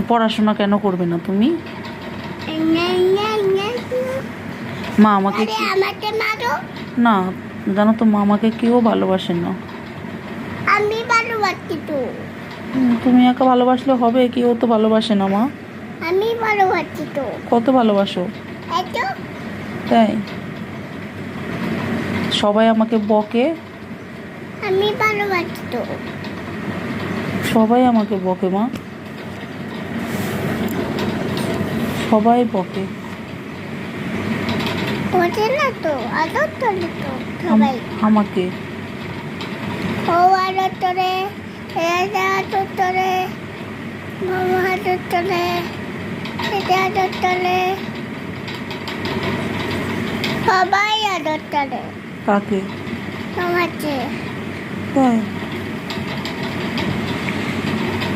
পড়াশোনা কেন করবে না তুমি? মা আমাকে না, জানো তো মা আমাকে কেউ ভালোবাসে না। আমি ভালোবাসি তো। তুমি একা ভালোবাসলে হবে? কেউ তো ভালোবাসে না মা। আমি ভালোবাসি তো। কত ভালোবাসো? এত। তাই? সবাই আমাকে বকে। আমি ভালোবাসি তো। সবাই আমাকে বকে মা, সবাই বকে। ওঠে না তো, আদর তোলে তো সবাই আমাকে। ও আদর তোলে, রাজা আদর তোলে, মামা আদর তোলে, এটা আদর তোলে, সবাই আদর তোলে। কাকে? তোমাকে। তাই?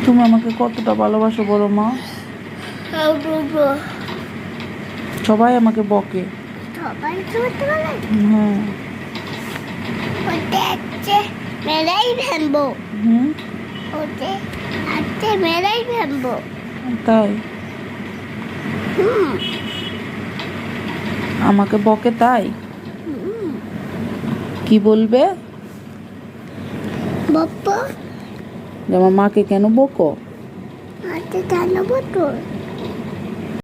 তুমি আমাকে কতটা ভালোবাসো বলো মা? সবাই আমাকে বকে। সবাই তোমাকে বলে? হ্যাঁ। ওতে আছে মেলাই ভেম্বো। ওতে আছে মেলাই ভেম্বো। তাই? আমাকে বকে তাই? কি বলবে? বাপ্পা যে আমার মাকে কেন বকো? আচ্ছা জানাবো তো।